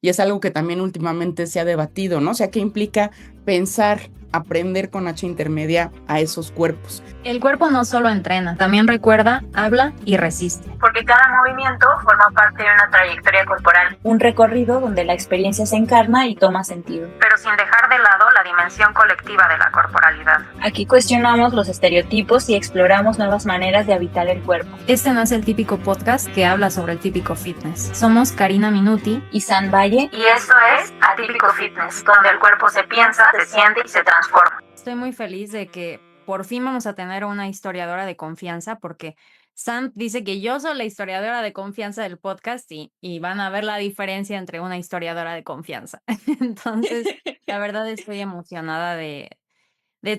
y es algo que también últimamente se ha debatido, ¿no? O sea, ¿qué implica pensar, aprender con H intermedia a esos cuerpos? El cuerpo no solo entrena, también recuerda, habla y resiste. Porque cada movimiento forma parte de una trayectoria corporal. Un recorrido donde la experiencia se encarna y toma sentido. Pero sin dejar de lado la dimensión colectiva de la corporalidad. Aquí cuestionamos los estereotipos y exploramos nuevas maneras de habitar el cuerpo. Este no es el típico podcast que habla sobre el típico fitness. Somos Karina Minuti y San Valle. Y esto es Atípico Fitness, donde el cuerpo se piensa, se siente y se transforma. Estoy muy feliz de que por fin vamos a tener una historiadora de confianza, porque Sam dice que yo soy la historiadora de confianza del podcast y van a ver la diferencia entre una historiadora de confianza. Entonces, la verdad estoy emocionada de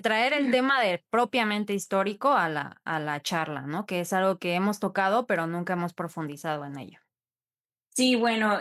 traer el tema de propiamente histórico a la charla, ¿no? Que es algo que hemos tocado, pero nunca hemos profundizado en ello. Sí, bueno,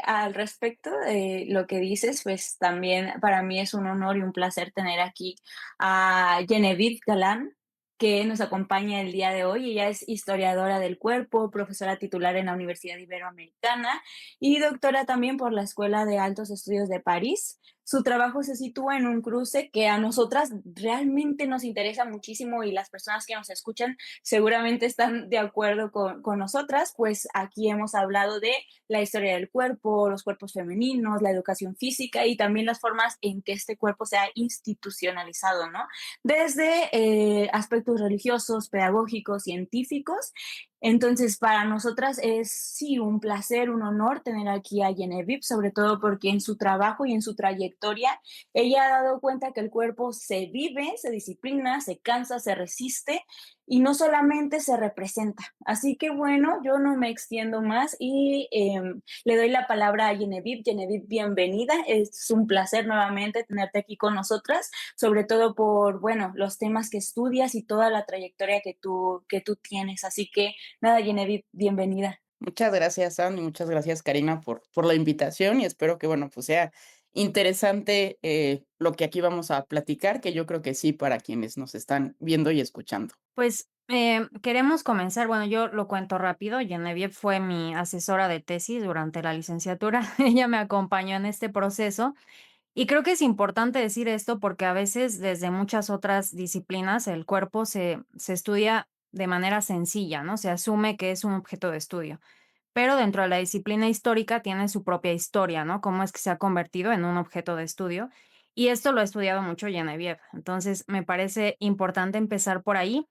al respecto de lo que dices, pues también para mí es un honor y un placer tener aquí a Genevieve Galán, que nos acompaña el día de hoy. Ella es historiadora del cuerpo, profesora titular en la Universidad Iberoamericana y doctora también por la Escuela de Altos Estudios de París. Su trabajo se sitúa en un cruce que a nosotras realmente nos interesa muchísimo y las personas que nos escuchan seguramente están de acuerdo con nosotras, pues aquí hemos hablado de la historia del cuerpo, los cuerpos femeninos, la educación física y también las formas en que este cuerpo se ha institucionalizado, ¿no? Desde aspectos religiosos, pedagógicos, científicos. Entonces, para nosotras es sí un placer, un honor tener aquí a Genevieve, sobre todo porque en su trabajo y en su trayectoria, ella ha dado cuenta que el cuerpo se vive, se disciplina, se cansa, se resiste y no solamente se representa. Así que bueno, yo no me extiendo más y le doy la palabra a Genevieve. Genevieve, bienvenida. Es un placer nuevamente tenerte aquí con nosotras, sobre todo por, bueno, los temas que estudias y toda la trayectoria que tú tienes. Así que nada, Genevieve, bienvenida. Muchas gracias, Sam, y muchas gracias, Karina, por la invitación y espero que, bueno, pues sea interesante lo que aquí vamos a platicar, que yo creo que sí para quienes nos están viendo y escuchando. Pues queremos comenzar, bueno, yo lo cuento rápido. Genevieve fue mi asesora de tesis durante la licenciatura. Ella me acompañó en este proceso y creo que es importante decir esto porque a veces desde muchas otras disciplinas el cuerpo se estudia de manera sencilla, ¿no? Se asume que es un objeto de estudio, pero dentro de la disciplina histórica tiene su propia historia, ¿no? Cómo es que se ha convertido en un objeto de estudio. Y esto lo ha estudiado mucho Genevieve. Entonces, me parece importante empezar por ahí.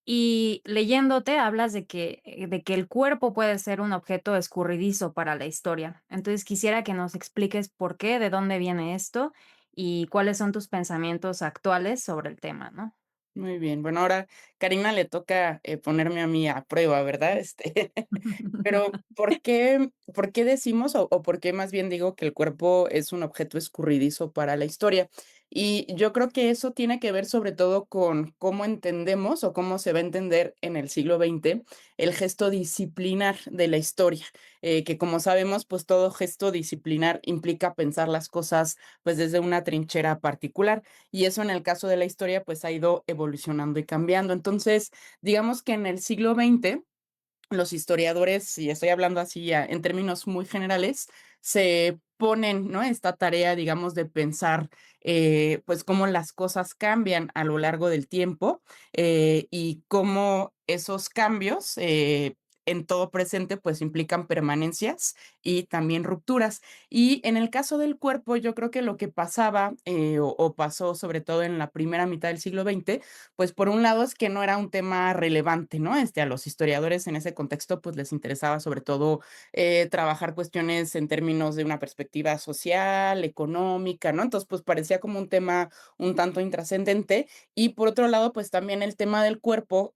Y leyéndote hablas de que el cuerpo puede ser un objeto escurridizo para la historia. Entonces quisiera que nos expliques por qué, de dónde viene esto y cuáles son tus pensamientos actuales sobre el tema, ¿no? Muy bien, bueno, ahora Karina le toca ponerme a mí a prueba, ¿verdad? Pero ¿por qué decimos o por qué más bien digo que el cuerpo es un objeto escurridizo para la historia? Y yo creo que eso tiene que ver sobre todo con cómo entendemos o cómo se va a entender en el siglo XX el gesto disciplinar de la historia, que como sabemos, pues todo gesto disciplinar implica pensar las cosas pues desde una trinchera particular y eso en el caso de la historia pues ha ido evolucionando y cambiando. Entonces, digamos que en el siglo XX los historiadores, y estoy hablando así ya en términos muy generales, se ponen, ¿no? Esta tarea, digamos, de pensar, pues, cómo las cosas cambian a lo largo del tiempo, y cómo esos cambios, en todo presente, pues, implican permanencias y también rupturas. Y en el caso del cuerpo, yo creo que lo que pasaba, o pasó sobre todo en la primera mitad del siglo XX, pues por un lado es que no era un tema relevante, ¿no? A los historiadores en ese contexto, pues les interesaba sobre todo trabajar cuestiones en términos de una perspectiva social, económica, ¿no? Entonces, pues parecía como un tema un tanto intrascendente. Y por otro lado, pues también el tema del cuerpo,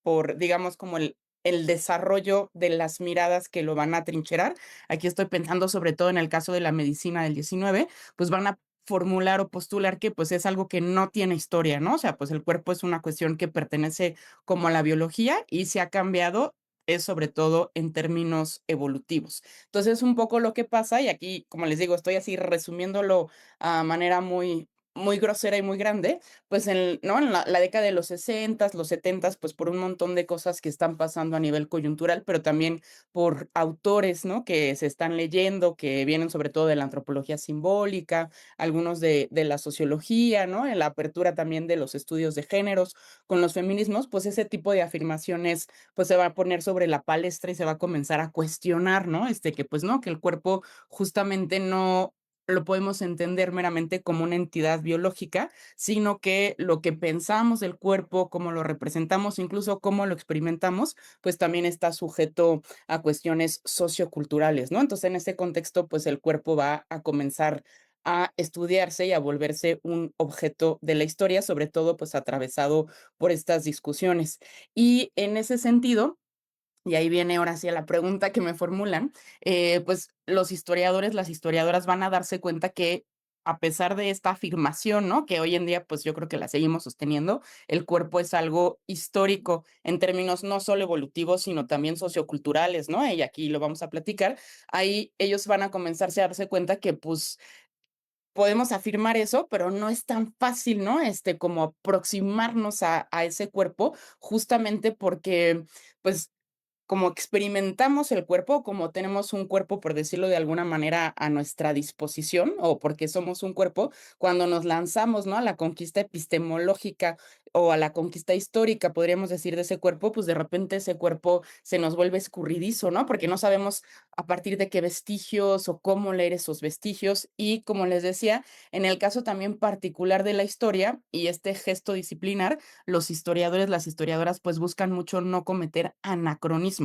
por, digamos, como el desarrollo de las miradas que lo van a trincherar. Aquí estoy pensando sobre todo en el caso de la medicina del 19, pues van a formular o postular que pues es algo que no tiene historia, ¿no? O sea, pues el cuerpo es una cuestión que pertenece como a la biología y se ha cambiado es sobre todo en términos evolutivos. Entonces, un poco lo que pasa, y aquí, como les digo, estoy así resumiéndolo a manera muy muy grosera y muy grande, pues ¿no? En la década de los 60, los 70, pues por un montón de cosas que están pasando a nivel coyuntural, pero también por autores, ¿no? Que se están leyendo, que vienen sobre todo de la antropología simbólica, algunos de la sociología, ¿no? En la apertura también de los estudios de géneros con los feminismos, pues ese tipo de afirmaciones, pues se va a poner sobre la palestra y se va a comenzar a cuestionar, ¿no? Que pues no, que el cuerpo justamente no lo podemos entender meramente como una entidad biológica, sino que lo que pensamos del cuerpo, cómo lo representamos, incluso cómo lo experimentamos, pues también está sujeto a cuestiones socioculturales, ¿no? Entonces, en este contexto, pues el cuerpo va a comenzar a estudiarse y a volverse un objeto de la historia, sobre todo, pues atravesado por estas discusiones. Y en ese sentido, y ahí viene ahora sí a la pregunta que me formulan, pues los historiadores, las historiadoras van a darse cuenta que a pesar de esta afirmación, ¿no? Que hoy en día, pues yo creo que la seguimos sosteniendo, el cuerpo es algo histórico en términos no solo evolutivos, sino también socioculturales, ¿no? Y aquí lo vamos a platicar. Ahí ellos van a comenzarse a darse cuenta que, pues, podemos afirmar eso, pero no es tan fácil, ¿no? Como aproximarnos a ese cuerpo, justamente porque, pues, como experimentamos el cuerpo, como tenemos un cuerpo, por decirlo de alguna manera, a nuestra disposición, o porque somos un cuerpo, cuando nos lanzamos, ¿no? A la conquista epistemológica o a la conquista histórica, podríamos decir, de ese cuerpo, pues de repente ese cuerpo se nos vuelve escurridizo, ¿no? Porque no sabemos a partir de qué vestigios o cómo leer esos vestigios. Y como les decía, en el caso también particular de la historia y este gesto disciplinar, los historiadores, las historiadoras, pues buscan mucho no cometer anacronismos.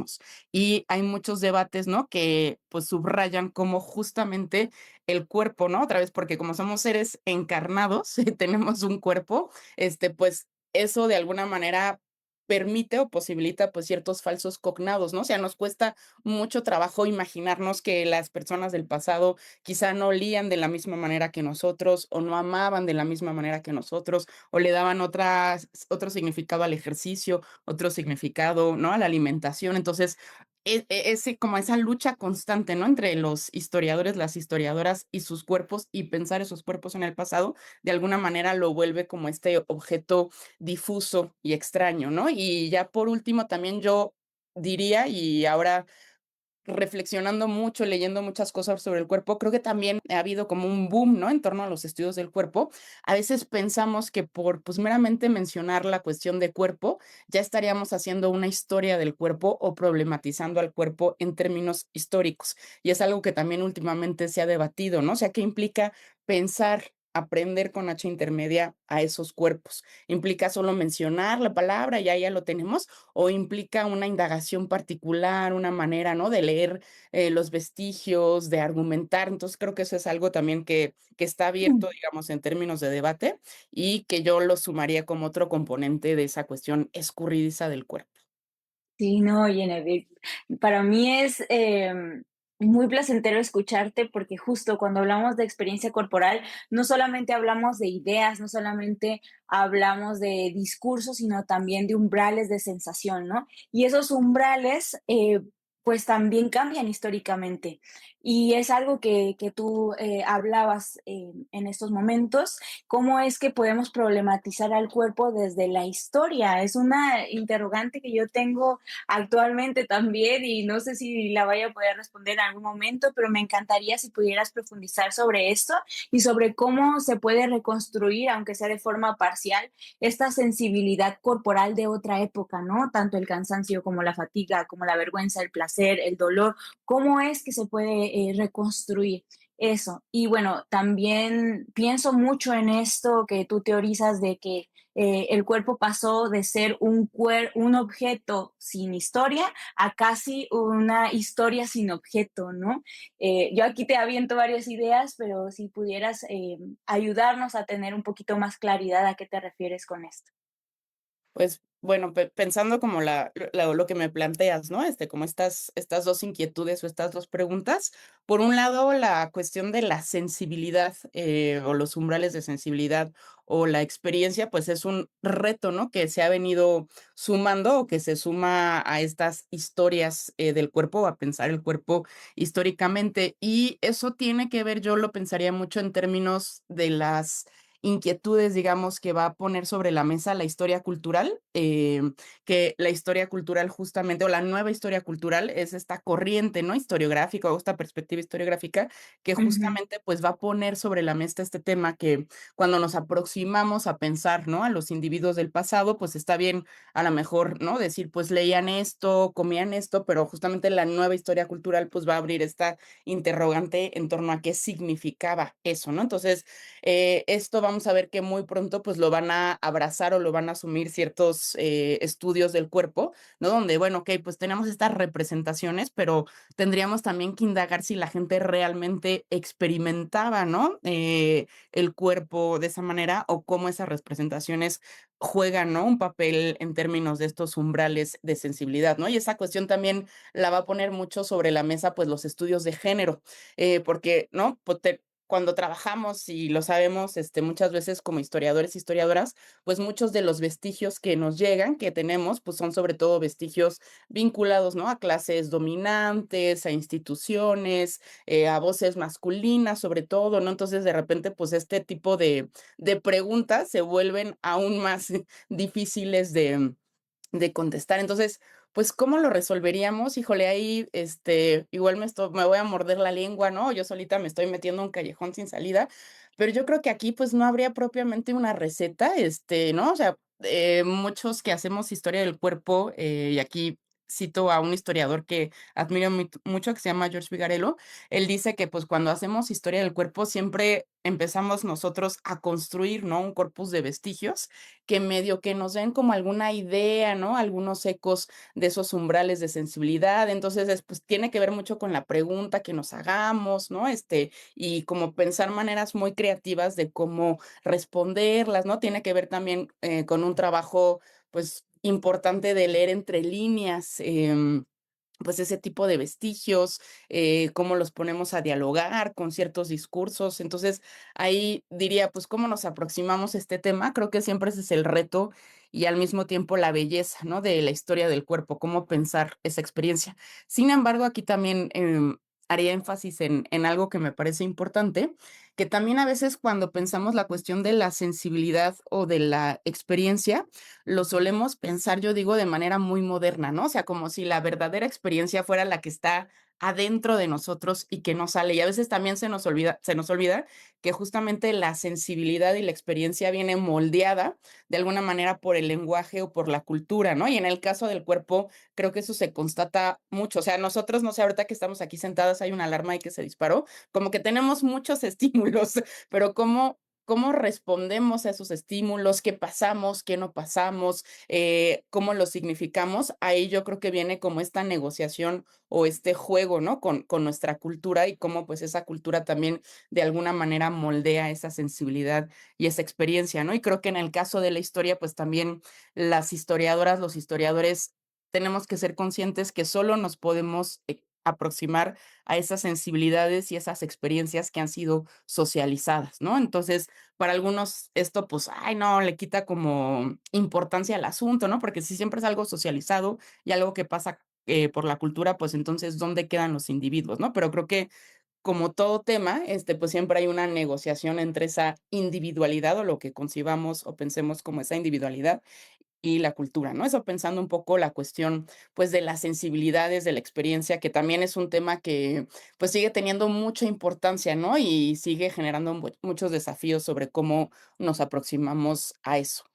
Y hay muchos debates, ¿no? Que pues subrayan cómo justamente el cuerpo, ¿no? Otra vez, porque como somos seres encarnados, tenemos un cuerpo, pues eso de alguna manera permite o posibilita pues ciertos falsos cognados, ¿no? O sea, nos cuesta mucho trabajo imaginarnos que las personas del pasado quizá no olían de la misma manera que nosotros o no amaban de la misma manera que nosotros o le daban otro significado al ejercicio, otro significado, ¿no? A la alimentación. Entonces, ese, como esa lucha constante, ¿no? Entre los historiadores, las historiadoras y sus cuerpos y pensar esos cuerpos en el pasado, de alguna manera lo vuelve como este objeto difuso y extraño, ¿no? Y ya por último, también yo diría, y ahora reflexionando mucho, leyendo muchas cosas sobre el cuerpo, creo que también ha habido como un boom, ¿no? En torno a los estudios del cuerpo. A veces pensamos que por, pues, meramente mencionar la cuestión de cuerpo, ya estaríamos haciendo una historia del cuerpo o problematizando al cuerpo en términos históricos. Y es algo que también últimamente se ha debatido, ¿no? O sea, ¿qué implica pensar, aprender con H intermedia a esos cuerpos? ¿Implica solo mencionar la palabra y ya lo tenemos? ¿O implica una indagación particular, una manera, ¿no? De leer los vestigios, de argumentar? Entonces creo que eso es algo también que está abierto, digamos, en términos de debate y que yo lo sumaría como otro componente de esa cuestión escurridiza del cuerpo. Sí, no, Genevieve, para mí es muy placentero escucharte porque justo cuando hablamos de experiencia corporal, no solamente hablamos de ideas, no solamente hablamos de discursos, sino también de umbrales de sensación, ¿no? Y esos umbrales, pues también cambian históricamente. Y es algo que tú hablabas en estos momentos, cómo es que podemos problematizar al cuerpo desde la historia. Es una interrogante que yo tengo actualmente también y no sé si la vaya a poder responder en algún momento, pero me encantaría si pudieras profundizar sobre esto y sobre cómo se puede reconstruir, aunque sea de forma parcial, esta sensibilidad corporal de otra época, ¿no? Tanto el cansancio como la fatiga, como la vergüenza, el placer, el dolor, cómo es que se puede reconstruir. Eso. Y bueno, también pienso mucho en esto que tú teorizas de que el cuerpo pasó de ser un objeto sin historia a casi una historia sin objeto, ¿no? Yo aquí te aviento varias ideas, pero si pudieras ayudarnos a tener un poquito más claridad a qué te refieres con esto. Pues, bueno, pensando como lo que me planteas, ¿no? Como estas 2 inquietudes o estas 2 preguntas. Por un lado, la cuestión de la sensibilidad, o los umbrales de sensibilidad, o la experiencia, pues, es un reto, ¿no? Que se ha venido sumando, o que se suma a estas historias, del cuerpo, a pensar el cuerpo históricamente. Y eso tiene que ver, yo lo pensaría mucho en términos de las inquietudes, digamos, que va a poner sobre la mesa la historia cultural, que la historia cultural justamente, o la nueva historia cultural es esta corriente, ¿no? Historiográfica o esta perspectiva historiográfica que Ujú. justamente, pues, va a poner sobre la mesa este tema que cuando nos aproximamos a pensar, ¿no? A los individuos del pasado, pues, está bien a lo mejor, ¿no? Decir, pues, leían esto, comían esto, pero justamente la nueva historia cultural, pues, va a abrir esta interrogante en torno a qué significaba eso, ¿no? Entonces, esto vamos a ver que muy pronto, pues, lo van a abrazar o lo van a asumir ciertos, estudios del cuerpo, ¿no? Donde, bueno, okey, pues, tenemos estas representaciones, pero tendríamos también que indagar si la gente realmente experimentaba, ¿no? El cuerpo de esa manera o cómo esas representaciones juegan, ¿no? Un papel en términos de estos umbrales de sensibilidad, ¿no? Y esa cuestión también la va a poner mucho sobre la mesa, pues, los estudios de género, porque, ¿no? Cuando trabajamos y lo sabemos, muchas veces como historiadores, historiadoras, pues muchos de los vestigios que nos llegan, que tenemos, pues son sobre todo vestigios vinculados, ¿no? A clases dominantes, a instituciones, a voces masculinas, sobre todo, ¿no? Entonces, de repente, pues este tipo de preguntas se vuelven aún más difíciles de contestar. Entonces, pues, ¿cómo lo resolveríamos? Híjole, ahí, igual me voy a morder la lengua, ¿no? Yo solita me estoy metiendo a un callejón sin salida, pero yo creo que aquí, pues, no habría propiamente una receta, ¿no? O sea, muchos que hacemos historia del cuerpo, y aquí cito a un historiador que admiro mucho, que se llama George Vigarello. Él dice que, pues, cuando hacemos historia del cuerpo, siempre empezamos nosotros a construir, ¿no? Un corpus de vestigios que medio que nos den como alguna idea, ¿no? Algunos ecos de esos umbrales de sensibilidad. Entonces, pues, tiene que ver mucho con la pregunta que nos hagamos, ¿no? Y como pensar maneras muy creativas de cómo responderlas, ¿no? Tiene que ver también, con un trabajo, pues, importante de leer entre líneas, pues ese tipo de vestigios, cómo los ponemos a dialogar con ciertos discursos. Entonces, ahí diría, pues, ¿cómo nos aproximamos a este tema? Creo que siempre ese es el reto y al mismo tiempo la belleza, ¿no? De la historia del cuerpo, cómo pensar esa experiencia. Sin embargo, aquí también haría énfasis en algo que me parece importante, que también a veces cuando pensamos la cuestión de la sensibilidad o de la experiencia, lo solemos pensar, yo digo, de manera muy moderna, ¿no? O sea, como si la verdadera experiencia fuera la que está adentro de nosotros y que no sale. Y a veces también se nos olvida que justamente la sensibilidad y la experiencia viene moldeada de alguna manera por el lenguaje o por la cultura, ¿no? Y en el caso del cuerpo, creo que eso se constata mucho. O sea, nosotros, no sé, ahorita que estamos aquí sentadas, hay una alarma ahí que se disparó, como que tenemos muchos estímulos, pero cómo respondemos a esos estímulos, qué pasamos, qué no pasamos, cómo lo significamos, ahí yo creo que viene como esta negociación o este juego, ¿no? Con nuestra cultura y cómo pues esa cultura también de alguna manera moldea esa sensibilidad y esa experiencia, ¿no? Y creo que en el caso de la historia, pues también las historiadoras, los historiadores, tenemos que ser conscientes que solo nos podemos aproximar a esas sensibilidades y esas experiencias que han sido socializadas, ¿no? Entonces, para algunos esto, pues, ay, no, le quita como importancia al asunto, ¿no? Porque si siempre es algo socializado y algo que pasa, por la cultura, pues, entonces, ¿dónde quedan los individuos, no? Pero creo que, como todo tema, pues, siempre hay una negociación entre esa individualidad, o lo que concibamos o pensemos como esa individualidad, y la cultura, ¿no? Eso pensando un poco la cuestión, pues, de las sensibilidades, de la experiencia, que también es un tema que, pues, sigue teniendo mucha importancia, ¿no? Y sigue generando muchos desafíos sobre cómo nos aproximamos a eso.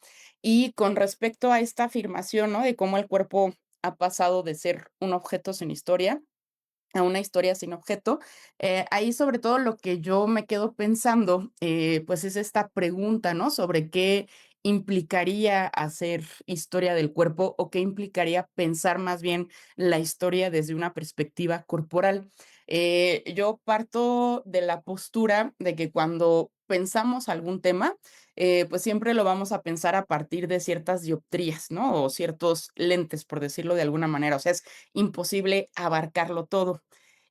Y con respecto a esta afirmación, ¿no? De cómo el cuerpo ha pasado de ser un objeto sin historia a una historia sin objeto. Ahí sobre todo lo que yo me quedo pensando, pues es esta pregunta, ¿no? Sobre qué implicaría hacer historia del cuerpo o qué implicaría pensar más bien la historia desde una perspectiva corporal. Yo parto de la postura de que cuando pensamos algún tema, pues siempre lo vamos a pensar a partir de ciertas dioptrías, ¿no? O ciertos lentes, por decirlo de alguna manera. O sea, es imposible abarcarlo todo.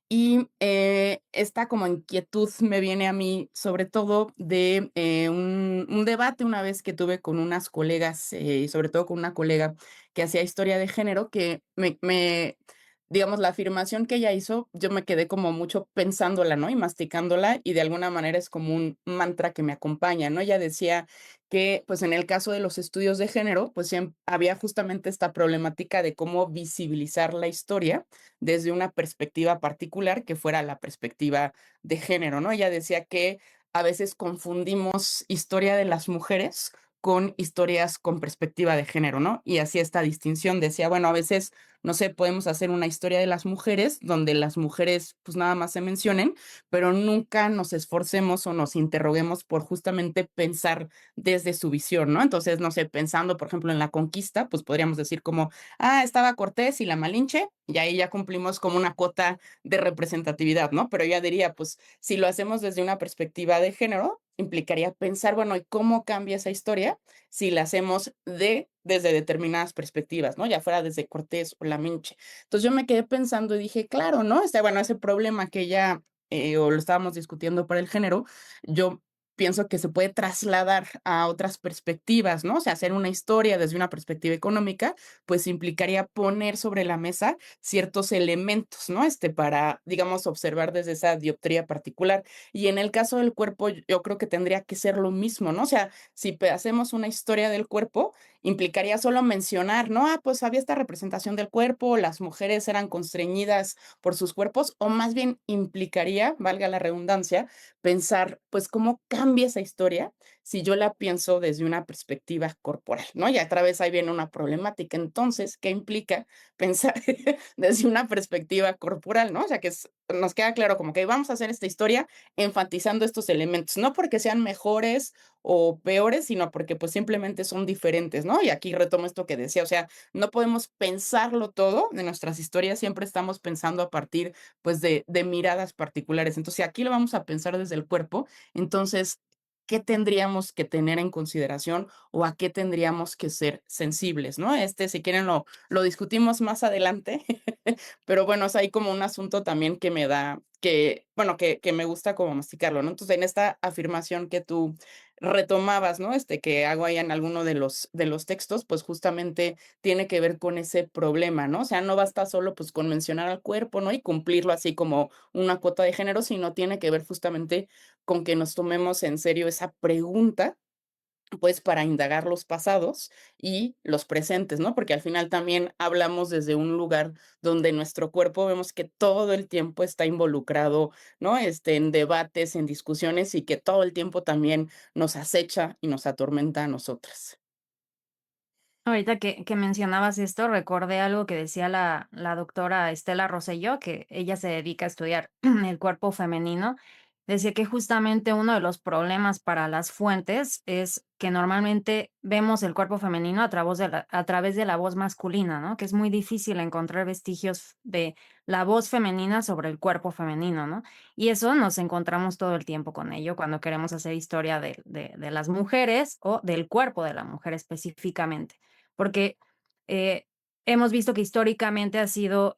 Y, esta como inquietud me viene a mí, sobre todo de, un debate una vez que tuve con unas colegas, y sobre todo con una colega que hacía historia de género, que digamos, la afirmación que ella hizo, yo me quedé como mucho pensándola, ¿no? Y masticándola, y de alguna manera es como un mantra que me acompaña, ¿no? Ella decía que, pues, en el caso de los estudios de género, pues, había justamente esta problemática de cómo visibilizar la historia desde una perspectiva particular que fuera la perspectiva de género, ¿no? Ella decía que a veces confundimos historia de las mujeres con historias con perspectiva de género, ¿no? Y hacía esta distinción, decía, bueno, a veces no sé, podemos hacer una historia de las mujeres, donde las mujeres, pues, nada más se mencionen, pero nunca nos esforcemos o nos interroguemos por justamente pensar desde su visión, ¿no? Entonces, no sé, pensando, por ejemplo, en la conquista, pues, podríamos decir como: "Ah, estaba Cortés y la Malinche", y ahí ya cumplimos como una cuota de representatividad, ¿no? Pero ya diría, pues, si lo hacemos desde una perspectiva de género, implicaría pensar, bueno, ¿y cómo cambia esa historia si la hacemos desde determinadas perspectivas, ¿no? Ya fuera desde Cortés o la Minche. Entonces, yo me quedé pensando y dije: "Claro", ¿no? Bueno, ese problema que ella, o lo estábamos discutiendo para el género, yo pienso que se puede trasladar a otras perspectivas, ¿no? O sea, hacer una historia desde una perspectiva económica, pues, implicaría poner sobre la mesa ciertos elementos, ¿no? Para, digamos, observar desde esa dioptría particular. Y en el caso del cuerpo, yo creo que tendría que ser lo mismo, ¿no? O sea, si hacemos una historia del cuerpo, implicaría solo mencionar, ¿no? Ah, pues había esta representación del cuerpo, las mujeres eran constreñidas por sus cuerpos, o más bien implicaría, valga la redundancia, pensar, pues, cómo cambia esa historia si yo la pienso desde una perspectiva corporal, ¿no? Y a través ahí viene una problemática. Entonces, ¿qué implica pensar desde una perspectiva corporal, ¿no? O sea, nos queda claro como que vamos a hacer esta historia enfatizando estos elementos, no porque sean mejores o peores, sino porque, pues, simplemente son diferentes, ¿no? Y aquí retomo esto que decía, o sea, no podemos pensarlo todo de nuestras historias, siempre estamos pensando a partir, pues, de miradas particulares. Entonces, si aquí lo vamos a pensar desde el cuerpo, entonces, ¿qué tendríamos que tener en consideración o a qué tendríamos que ser sensibles, no? Si quieren, lo discutimos más adelante, pero bueno, es ahí como un asunto también que me da bueno, que me gusta como masticarlo, ¿no? Entonces, en esta afirmación que tú retomabas, ¿no? Que hago ahí en alguno de los textos, pues, justamente tiene que ver con ese problema, ¿no? O sea, no basta solo, pues, con mencionar al cuerpo, ¿no? Y cumplirlo así como una cuota de género, sino tiene que ver justamente con que nos tomemos en serio esa pregunta, pues, para indagar los pasados y los presentes, ¿no? Porque al final también hablamos desde un lugar donde nuestro cuerpo vemos que todo el tiempo está involucrado, ¿no? En debates, en discusiones y que todo el tiempo también nos acecha y nos atormenta a nosotras. Ahorita que mencionabas esto, recordé algo que decía la doctora Estela Rosselló, que ella se dedica a estudiar el cuerpo femenino. Decía que justamente uno de los problemas para las fuentes es que normalmente vemos el cuerpo femenino a través de la voz masculina, ¿no? Que es muy difícil encontrar vestigios de la voz femenina sobre el cuerpo femenino, ¿no? Y eso nos encontramos todo el tiempo con ello cuando queremos hacer historia de las mujeres o del cuerpo de la mujer específicamente. Porque, eh, hemos visto que históricamente ha sido,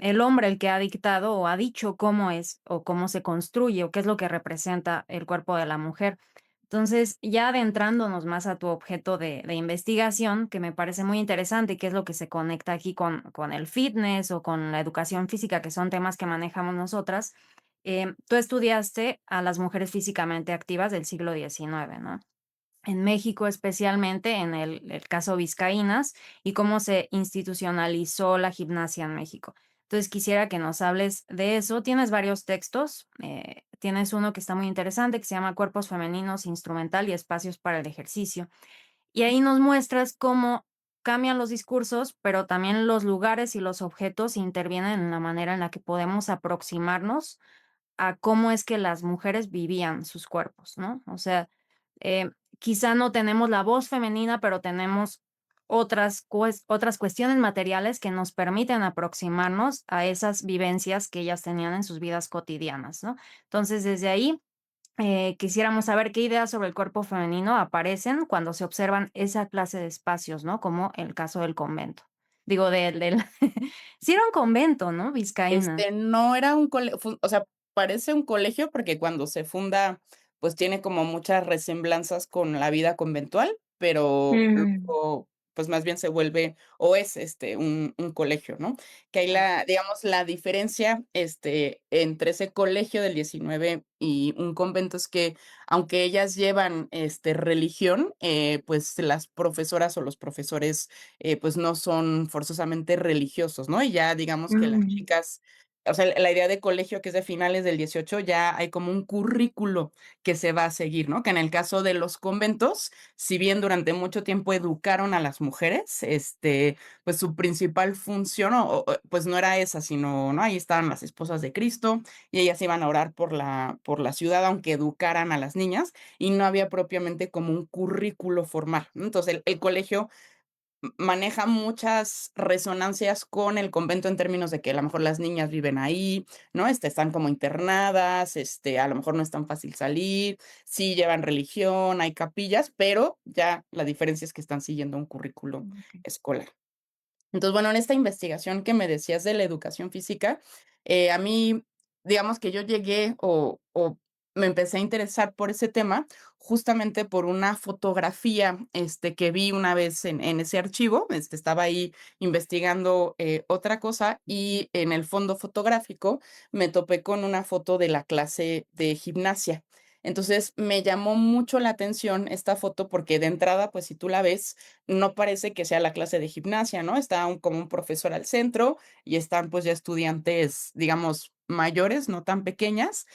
el hombre el que ha dictado o ha dicho cómo es, o cómo se construye, o qué es lo que representa el cuerpo de la mujer. Entonces, ya adentrándonos más a tu objeto de investigación, que me parece muy interesante, y que es lo que se conecta aquí con el fitness o con la educación física, que son temas que manejamos nosotras, tú estudiaste a las mujeres físicamente activas del siglo XIX, ¿no? En México, especialmente en el caso Vizcaínas, y cómo se institucionalizó la gimnasia en México. Entonces, quisiera que nos hables de eso. Tienes varios textos, tienes uno que está muy interesante, que se llama Cuerpos femeninos, instrumental y espacios para el ejercicio. Y ahí nos muestras cómo cambian los discursos, pero también los lugares y los objetos intervienen en la manera en la que podemos aproximarnos a cómo es que las mujeres vivían sus cuerpos, ¿no? O sea, quizá no tenemos la voz femenina, pero tenemos otras cuestiones materiales que nos permiten aproximarnos a esas vivencias que ellas tenían en sus vidas cotidianas, ¿no? Entonces, desde ahí, quisiéramos saber qué ideas sobre el cuerpo femenino aparecen cuando se observan esa clase de espacios, ¿no? Como el caso del convento. Digo, del sí era un convento, ¿no? Vizcaínas. No era un colegio, o sea, parece un colegio porque cuando se funda, pues tiene como muchas resemblanzas con la vida conventual, pero Mm. luego pues más bien se vuelve o es, un colegio, ¿no? Que hay Claro. digamos, la diferencia, entre ese colegio del 19 y un convento es que, aunque ellas llevan, religión, pues las profesoras o los profesores, pues no son forzosamente religiosos, ¿no? Y ya digamos que las Mm, chicas, o sea, la idea de colegio que es de finales del 18 ya hay como un currículo que se va a seguir, ¿no? Que en el caso de los conventos, si bien durante mucho tiempo educaron a las mujeres, pues su principal función, pues no era esa, sino, ¿no? Ahí estaban las esposas de Cristo y ellas iban a orar por la ciudad, aunque educaran a las niñas, y no había propiamente como un currículo formal, ¿no? Entonces el colegio maneja muchas resonancias con el convento en términos de que a lo mejor las niñas viven ahí, ¿no? Están como internadas, a lo mejor no es tan fácil salir, sí llevan religión, hay capillas, pero ya la diferencia es que están siguiendo un currículo Okey. escolar. Entonces, bueno, en esta investigación que me decías de la educación física, a mí, digamos que yo llegué o me empecé a interesar por ese tema, justamente por una fotografía, que vi una vez en ese archivo, estaba ahí investigando, otra cosa, y en el fondo fotográfico me topé con una foto de la clase de gimnasia. Entonces, me llamó mucho la atención esta foto porque de entrada, pues, si tú la ves, no parece que sea la clase de gimnasia, ¿no? Está como un profesor al centro y están pues ya estudiantes, digamos, mayores, no tan pequeñas,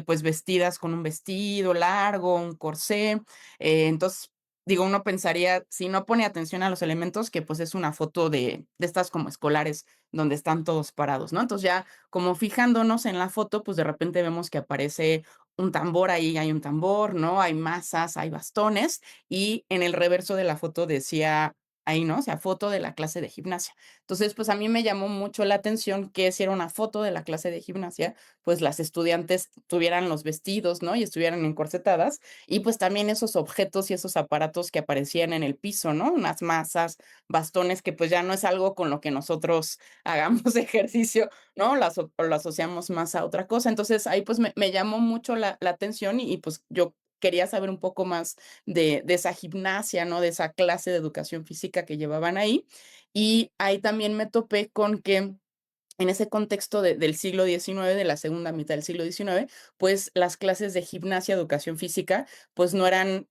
pues vestidas con un vestido largo, un corsé. Entonces, digo, uno pensaría, si no pone atención a los elementos, que pues es una foto de estas como escolares donde están todos parados, ¿no? Entonces ya como fijándonos en la foto, pues de repente vemos que aparece un tambor ahí, hay un tambor, ¿no? Hay masas, hay bastones y en el reverso de la foto decía ahí, ¿no? O sea, foto de la clase de gimnasia. Entonces, pues a mí me llamó mucho la atención que si era una foto de la clase de gimnasia, pues las estudiantes tuvieran los vestidos, ¿no? Y estuvieran encorsetadas y pues también esos objetos y esos aparatos que aparecían en el piso, ¿no? Unas masas, bastones, que pues ya no es algo con lo que nosotros hagamos ejercicio, ¿no? Lo asociamos más a otra cosa. Entonces ahí pues me llamó mucho la atención y pues yo quería saber un poco más de esa gimnasia, ¿no? De esa clase de educación física que llevaban ahí. Y ahí también me topé con que en ese contexto del siglo XIX, de la segunda mitad del siglo XIX, pues las clases de gimnasia, educación física, pues no eran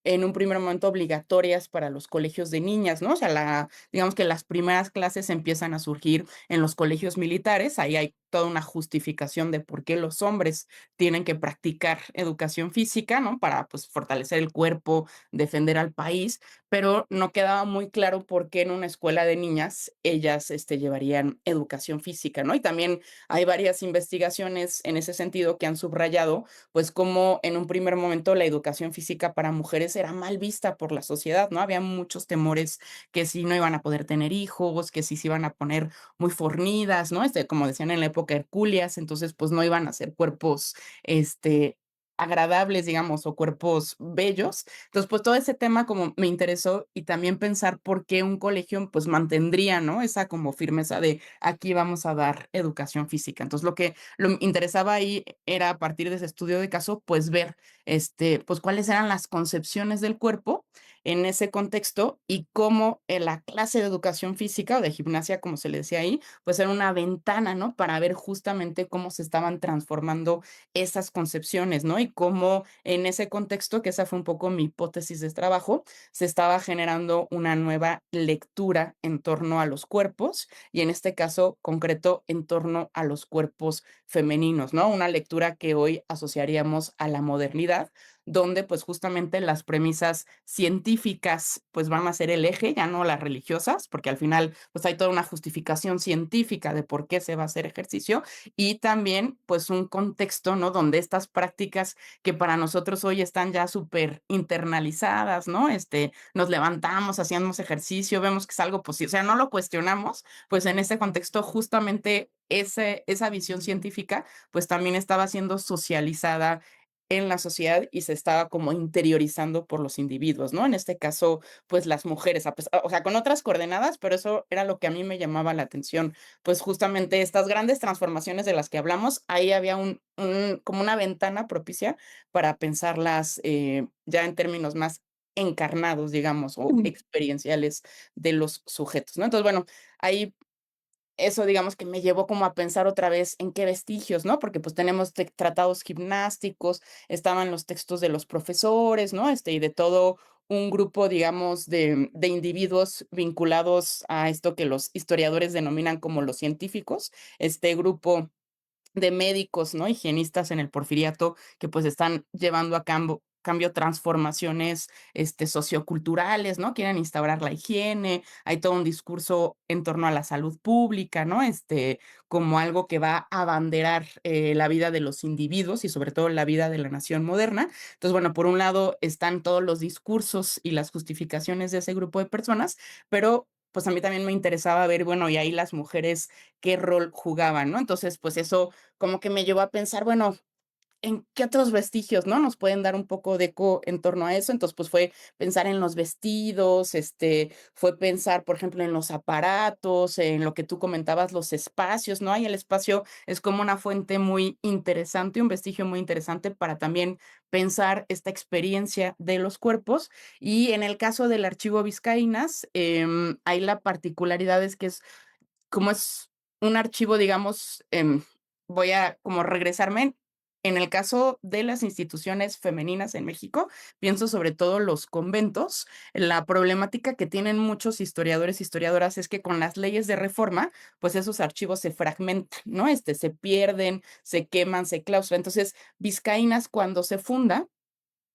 en un primer momento obligatorias para los colegios de niñas, ¿no? O sea, digamos que las primeras clases empiezan a surgir en los colegios militares, ahí hay toda una justificación de por qué los hombres tienen que practicar educación física, ¿no? Para pues fortalecer el cuerpo, defender al país, pero no quedaba muy claro por qué en una escuela de niñas ellas, llevarían educación física, ¿no? Y también hay varias investigaciones en ese sentido que han subrayado, pues, cómo en un primer momento la educación física para mujeres era mal vista por la sociedad, ¿no? Había muchos temores que si no iban a poder tener hijos, que si se iban a poner muy fornidas, ¿no? Como decían en la época hercúleas, entonces, pues, no iban a ser cuerpos, agradables, digamos, o cuerpos bellos. Entonces, pues, todo ese tema como me interesó y también pensar por qué un colegio, pues, mantendría, ¿no? Esa como firmeza de aquí vamos a dar educación física. Entonces, lo interesaba ahí era a partir de ese estudio de caso, pues, ver, pues, cuáles eran las concepciones del cuerpo en ese contexto y cómo, la clase de educación física o de gimnasia, como se le decía ahí, pues, era una ventana, ¿no? Para ver justamente cómo se estaban transformando esas concepciones, ¿no? Y cómo en ese contexto, que esa fue un poco mi hipótesis de trabajo, se estaba generando una nueva lectura en torno a los cuerpos y en este caso concreto en torno a los cuerpos femeninos, ¿no? Una lectura que hoy asociaríamos a la modernidad, donde pues justamente las premisas científicas pues van a ser el eje, ya no las religiosas, porque al final pues hay toda una justificación científica de por qué se va a hacer ejercicio y también pues un contexto, ¿no? Donde estas prácticas que para nosotros hoy están ya súper internalizadas, ¿no? Nos levantamos, hacíamos ejercicio, vemos que es algo posible, o sea, no lo cuestionamos, pues en ese contexto justamente esa visión científica pues también estaba siendo socializada en la sociedad y se estaba como interiorizando por los individuos, ¿no? En este caso, pues las mujeres, o sea, con otras coordenadas, pero eso era lo que a mí me llamaba la atención, pues justamente estas grandes transformaciones de las que hablamos, ahí había como una ventana propicia para pensarlas ya en términos más encarnados, digamos, o Mm. experienciales de los sujetos, ¿no? Entonces, bueno, ahí eso, digamos, que me llevó como a pensar otra vez en qué vestigios, ¿no? Porque, pues, tenemos tratados gimnásticos, estaban los textos de los profesores, ¿no? Y de todo un grupo, digamos, de individuos vinculados a esto que los historiadores denominan como los científicos, este grupo de médicos, ¿no? Higienistas en el Porfiriato que, pues, están llevando a cambio transformaciones, socioculturales, ¿no? Quieren instaurar la higiene, hay todo un discurso en torno a la salud pública, ¿no? Como algo que va a abanderar, la vida de los individuos y, sobre todo, la vida de la nación moderna. Entonces, bueno, por un lado están todos los discursos y las justificaciones de ese grupo de personas, pero, pues, a mí también me interesaba ver, bueno, y ahí las mujeres qué rol jugaban, ¿no? Entonces, pues, eso como que me llevó a pensar, bueno, ¿en qué otros vestigios, no? Nos pueden dar un poco de eco en torno a eso. Entonces, pues, fue pensar en los vestidos, fue pensar, por ejemplo, en los aparatos, en lo que tú comentabas, los espacios, ¿no? Y el espacio es como una fuente muy interesante, un vestigio muy interesante para también pensar esta experiencia de los cuerpos. Y en el caso del archivo Vizcaínas, ahí la particularidad es que es como es un archivo, digamos, voy a como regresarme. En el caso de las instituciones femeninas en México, pienso sobre todo los conventos. La problemática que tienen muchos historiadores, historiadoras, es que con las leyes de reforma, pues esos archivos se fragmentan, ¿no? Se pierden, se queman, se clausuran. Entonces, Vizcaínas, cuando se funda,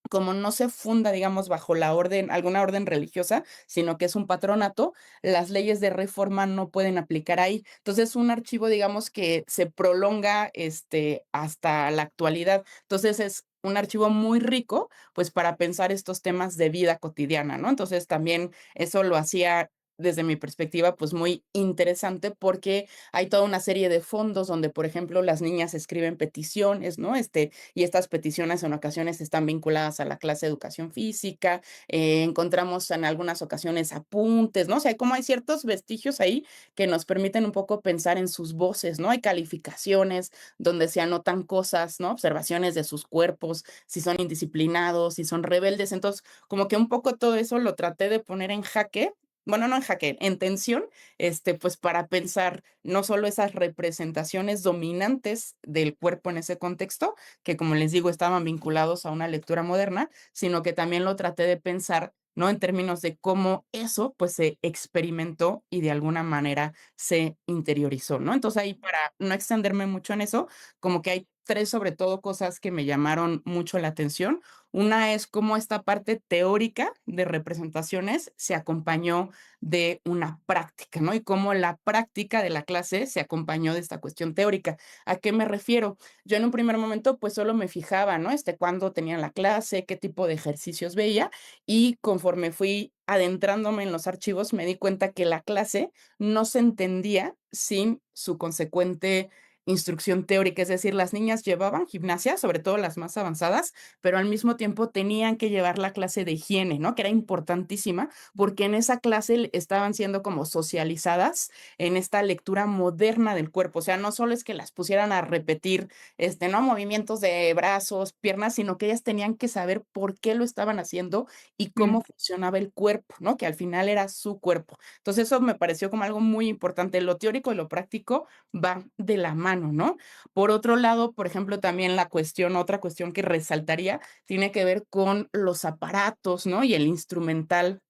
como no se funda, digamos, bajo la orden, alguna orden religiosa, sino que es un patronato, las leyes de reforma no pueden aplicar ahí. Entonces, un archivo, digamos, que se prolonga, hasta la actualidad. Entonces, es un archivo muy rico, pues, para pensar estos temas de vida cotidiana, ¿no? Entonces, también eso lo hacía, desde mi perspectiva, pues, muy interesante, porque hay toda una serie de fondos donde, por ejemplo, las niñas escriben peticiones, ¿no? Y estas peticiones en ocasiones están vinculadas a la clase de educación física, encontramos en algunas ocasiones apuntes, ¿no? O sea, como hay ciertos vestigios ahí que nos permiten un poco pensar en sus voces, ¿no? Hay calificaciones donde se anotan cosas, ¿no? Observaciones de sus cuerpos, si son indisciplinados, si son rebeldes. Entonces, como que un poco todo eso lo traté de poner en jaque, bueno, no en jaque, en tensión, pues para pensar no solo esas representaciones dominantes del cuerpo en ese contexto, que como les digo, estaban vinculados a una lectura moderna, sino que también lo traté de pensar, ¿no? En términos de cómo eso, pues, se experimentó y de alguna manera se interiorizó, ¿no? Entonces, ahí para no extenderme mucho en eso, como que hay 3, sobre todo, cosas que me llamaron mucho la atención. Una es cómo esta parte teórica de representaciones se acompañó de una práctica, ¿no? Y cómo la práctica de la clase se acompañó de esta cuestión teórica. ¿A qué me refiero? Yo en un primer momento, pues, solo me fijaba, ¿no? Cuándo tenían la clase, qué tipo de ejercicios veía, y conforme fui adentrándome en los archivos, me di cuenta que la clase no se entendía sin su consecuente instrucción teórica. Es decir, las niñas llevaban gimnasia, sobre todo las más avanzadas, pero al mismo tiempo tenían que llevar la clase de higiene, ¿no? Que era importantísima, porque en esa clase estaban siendo como socializadas en esta lectura moderna del cuerpo. O sea, no solo es que las pusieran a repetir, ¿no? Movimientos de brazos, piernas, sino que ellas tenían que saber por qué lo estaban haciendo y cómo Mm. funcionaba el cuerpo, ¿no? Que al final era su cuerpo. Entonces, eso me pareció como algo muy importante. Lo teórico y lo práctico va de la mano, ¿no? Por otro lado, por ejemplo, también otra cuestión que resaltaría tiene que ver con los aparatos, ¿no? Y el instrumental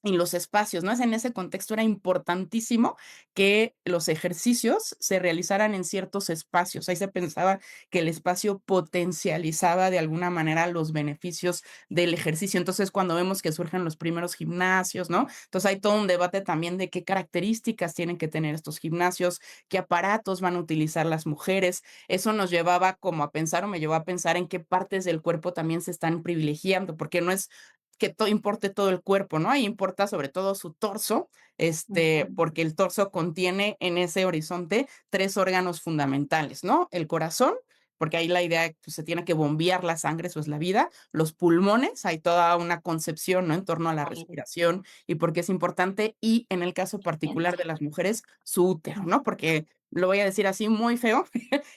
y los espacios, ¿no? En ese contexto era importantísimo que los ejercicios se realizaran en ciertos espacios. Ahí se pensaba que el espacio potencializaba de alguna manera los beneficios del ejercicio. Entonces, cuando vemos que surgen los primeros gimnasios, ¿no? Entonces, hay todo un debate también de qué características tienen que tener estos gimnasios, qué aparatos van a utilizar las mujeres. Eso nos llevaba como a pensar, o me llevó a pensar, en qué partes del cuerpo también se están privilegiando, porque no es que importe todo el cuerpo, ¿no? Ahí importa sobre todo su torso, Ujú. porque el torso contiene en ese horizonte 3 órganos fundamentales, ¿no? El corazón, porque ahí la idea, pues, se tiene que bombear la sangre, eso es la vida. Los pulmones, hay toda una concepción, ¿no? En torno a la respiración y por qué es importante. Y en el caso particular de las mujeres, su útero, ¿no? Porque lo voy a decir así muy feo,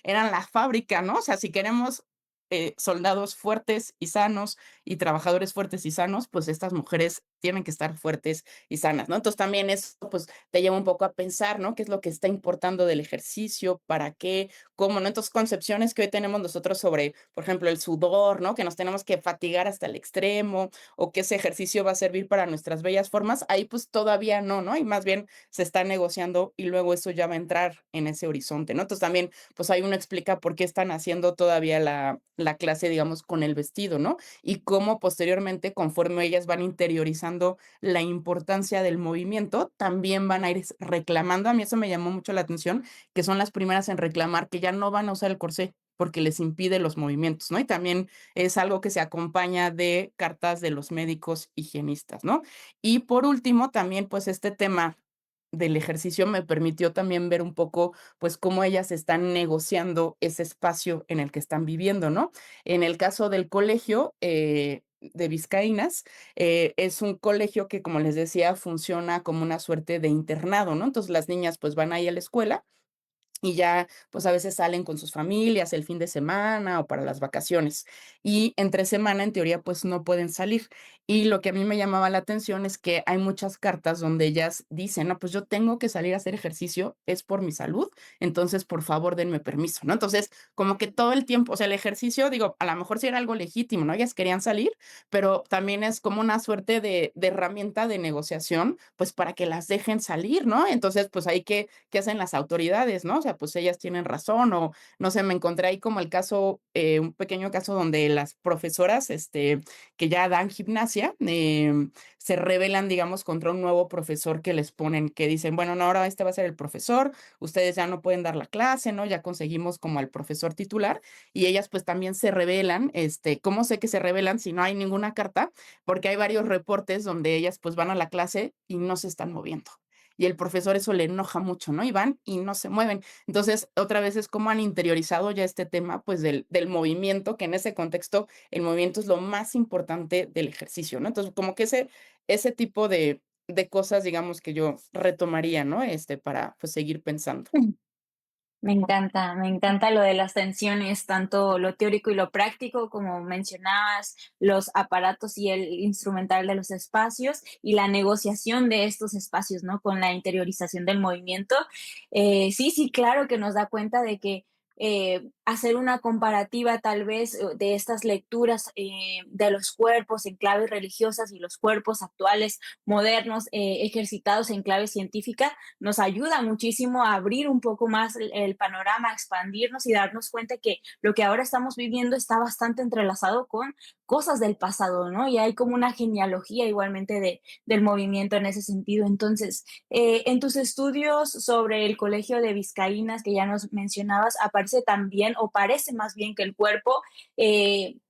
eran la fábrica, ¿no? O sea, si queremos soldados fuertes y sanos y trabajadores fuertes y sanos, pues estas mujeres tienen que estar fuertes y sanas, ¿no? Entonces también eso, pues, te lleva un poco a pensar, ¿no? ¿Qué es lo que está importando del ejercicio? ¿Para qué? ¿Cómo? ¿No? Entonces, concepciones que hoy tenemos nosotros sobre, por ejemplo, el sudor, ¿no? Que nos tenemos que fatigar hasta el extremo, o que ese ejercicio va a servir para nuestras bellas formas, ahí pues todavía no, ¿no? Y más bien se está negociando y luego eso ya va a entrar en ese horizonte, ¿no? Entonces también, pues ahí uno explica por qué están haciendo todavía la clase, digamos, con el vestido, ¿no? Y cómo posteriormente, conforme ellas van interiorizando la importancia del movimiento, también van a ir reclamando, a mí eso me llamó mucho la atención, que son las primeras en reclamar que ya no van a usar el corsé porque les impide los movimientos, ¿no? Y también es algo que se acompaña de cartas de los médicos higienistas, ¿no? Y por último, también, pues, este tema del ejercicio me permitió también ver un poco, pues, cómo ellas están negociando ese espacio en el que están viviendo, ¿no? En el caso del colegio, de Vizcaínas, es un colegio que, como les decía, funciona como una suerte de internado, ¿no? Entonces, las niñas, pues, van ahí a la escuela y ya, pues, a veces salen con sus familias el fin de semana o para las vacaciones. Y entre semana, en teoría, pues, no pueden salir. Y lo que a mí me llamaba la atención es que hay muchas cartas donde ellas dicen: "No, pues, yo tengo que salir a hacer ejercicio, es por mi salud, entonces, por favor, denme permiso", ¿no? Entonces, como que todo el tiempo, o sea, el ejercicio, digo, a lo mejor sí era algo legítimo, ¿no? Ellas querían salir, pero también es como una suerte de herramienta de negociación, pues, para que las dejen salir, ¿no? Entonces, pues, ahí, ¿qué hacen las autoridades, no? O sea, pues, ellas tienen razón, o no sé, me encontré ahí como el caso, un pequeño caso donde las profesoras, que ya dan gimnasia, se rebelan, digamos, contra un nuevo profesor que les ponen, que dicen: "Bueno, no, ahora este va a ser el profesor, ustedes ya no pueden dar la clase", ¿no? Ya conseguimos como al profesor titular, y ellas, pues, también se rebelan, ¿cómo sé que se rebelan si no hay ninguna carta? Porque hay varios reportes donde ellas, pues, van a la clase y no se están moviendo. Y el profesor eso le enoja mucho, ¿no? Y van y no se mueven. Entonces, otra vez es como han interiorizado ya este tema, pues, del movimiento, que en ese contexto el movimiento es lo más importante del ejercicio, ¿no? Entonces, como que ese tipo de cosas, digamos, que yo retomaría, ¿no? Para, pues, seguir pensando. Me encanta lo de las tensiones, tanto lo teórico y lo práctico, como mencionabas, los aparatos y el instrumental de los espacios y la negociación de estos espacios, ¿no? Con la interiorización del movimiento. Sí, sí, claro que nos da cuenta de que hacer una comparativa tal vez de estas lecturas de los cuerpos en claves religiosas y los cuerpos actuales, modernos, ejercitados en clave científica, nos ayuda muchísimo a abrir un poco más el panorama, a expandirnos y darnos cuenta que lo que ahora estamos viviendo está bastante entrelazado con cosas del pasado, ¿no? Y hay como una genealogía igualmente del movimiento en ese sentido. Entonces, en tus estudios sobre el Colegio de Vizcaínas, que ya nos mencionabas, aparece también, o parece más bien que el cuerpo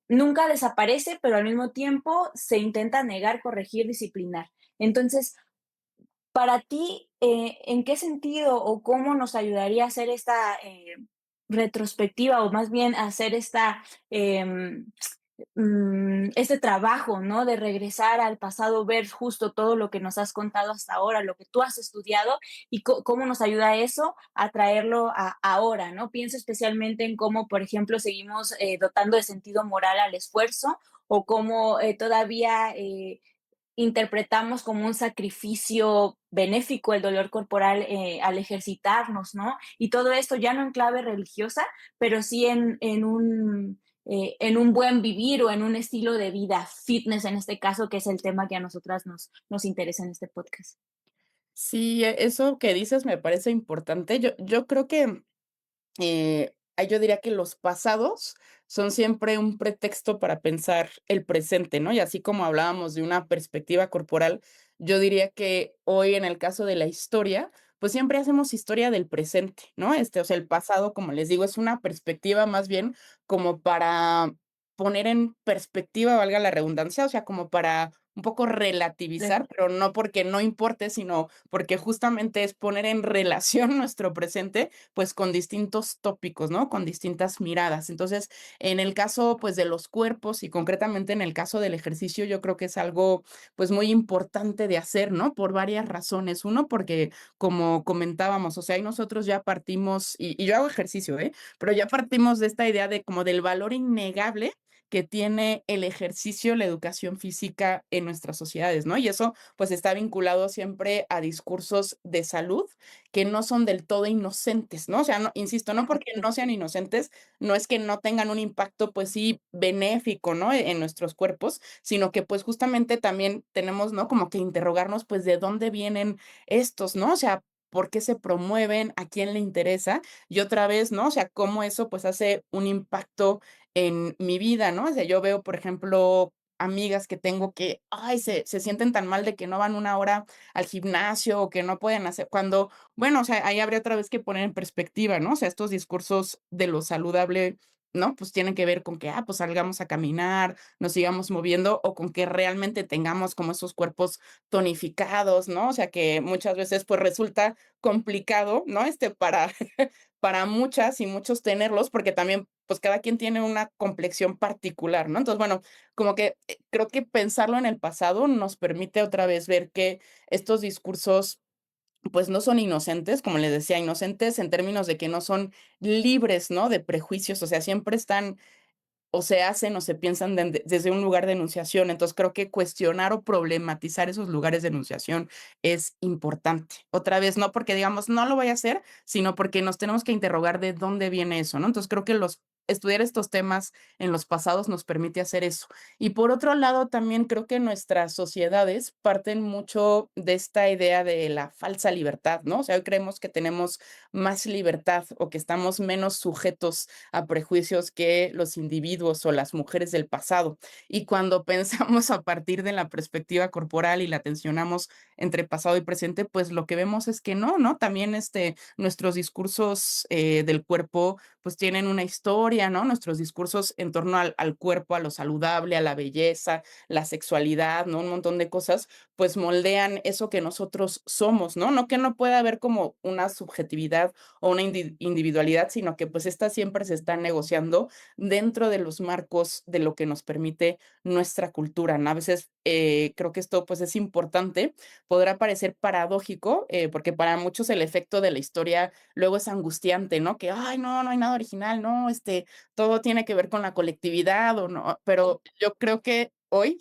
nunca desaparece, pero al mismo tiempo se intenta negar, corregir, disciplinar. Entonces, para ti, ¿en qué sentido o cómo nos ayudaría a hacer esta retrospectiva o más bien hacer esta, este trabajo, ¿no? De regresar al pasado, ver justo todo lo que nos has contado hasta ahora, lo que tú has estudiado y cómo nos ayuda eso a traerlo a ahora, ¿no? Pienso especialmente en cómo, por ejemplo, seguimos dotando de sentido moral al esfuerzo o cómo todavía interpretamos como un sacrificio benéfico el dolor corporal al ejercitarnos, ¿no? Y todo esto ya no en clave religiosa, pero sí en un buen vivir o en un estilo de vida, fitness en este caso, que es el tema que a nosotras nos interesa en este podcast. Sí, eso que dices me parece importante. Yo creo que yo diría que los pasados son siempre un pretexto para pensar el presente, ¿no? Y así como hablábamos de una perspectiva corporal, yo diría que hoy en el caso de la historia, pues siempre hacemos historia del presente, ¿no? O sea, el pasado, como les digo, es una perspectiva más bien como para poner en perspectiva, valga la redundancia, o sea, como para un poco De relativizar, pero no porque no importe, sino porque justamente es poner en relación nuestro presente, pues, con distintos tópicos, ¿no? Con distintas miradas. Entonces, en el caso, pues, de los cuerpos y concretamente en el caso del ejercicio, yo creo que es algo, pues, muy importante de hacer, ¿no? Por varias razones. Uno, porque como comentábamos, o sea, ahí nosotros ya partimos, y yo hago ejercicio, ¿eh? Pero ya partimos de esta idea de como del valor innegable que tiene el ejercicio, la educación física en nuestras sociedades, ¿no? Y eso, pues, está vinculado siempre a discursos de salud que no son del todo inocentes, ¿no? O sea, no, insisto, no porque no sean inocentes, no es que no tengan un impacto, pues sí, benéfico, ¿no? En nuestros cuerpos, sino que, pues, justamente también tenemos, ¿no? Como que interrogarnos, pues, de dónde vienen estos, ¿no? O sea, ¿por qué se promueven? ¿A quién le interesa? Y otra vez, ¿no? O sea, cómo eso, pues, hace un impacto en mi vida, ¿no? O sea, yo veo, por ejemplo, amigas que tengo que, ay, se sienten tan mal de que no van una hora al gimnasio o que no pueden hacer cuando, bueno, o sea, ahí habría otra vez que poner en perspectiva, ¿no? O sea, estos discursos de lo saludable, ¿no? Pues tienen que ver con que, pues salgamos a caminar, nos sigamos moviendo o con que realmente tengamos como esos cuerpos tonificados, ¿no? O sea, que muchas veces, pues resulta complicado, ¿no? Para para muchas y muchos tenerlos, porque también, pues, cada quien tiene una complexión particular, ¿no? Entonces, bueno, como que, creo que pensarlo en el pasado nos permite otra vez ver que estos discursos, pues, no son inocentes, como les decía, inocentes en términos de que no son libres, ¿no?, de prejuicios, o sea, siempre están o se hacen o se piensan desde un lugar de enunciación. Entonces, creo que cuestionar o problematizar esos lugares de enunciación es importante. Otra vez, no porque digamos: "No lo voy a hacer", sino porque nos tenemos que interrogar de dónde viene eso, ¿no? Entonces, creo que los estudiar estos temas en los pasados nos permite hacer eso. Y por otro lado, también creo que nuestras sociedades parten mucho de esta idea de la falsa libertad, ¿no? O sea, hoy creemos que tenemos más libertad o que estamos menos sujetos a prejuicios que los individuos o las mujeres del pasado. Y cuando pensamos a partir de la perspectiva corporal y la tensionamos entre pasado y presente, pues lo que vemos es que no, ¿no? También nuestros discursos del cuerpo pues tienen una historia, ¿no? Nuestros discursos en torno al cuerpo, a lo saludable, a la belleza, la sexualidad, ¿no? Un montón de cosas, pues moldean eso que nosotros somos, ¿no? No que no pueda haber como una subjetividad o una individualidad, sino que pues esta siempre se está negociando dentro de los marcos de lo que nos permite nuestra cultura, ¿no? A veces creo que esto pues es importante, podrá parecer paradójico, porque para muchos el efecto de la historia luego es angustiante, ¿no? Que, ay, no, no hay nada original, no, todo tiene que ver con la colectividad o no, pero yo creo que hoy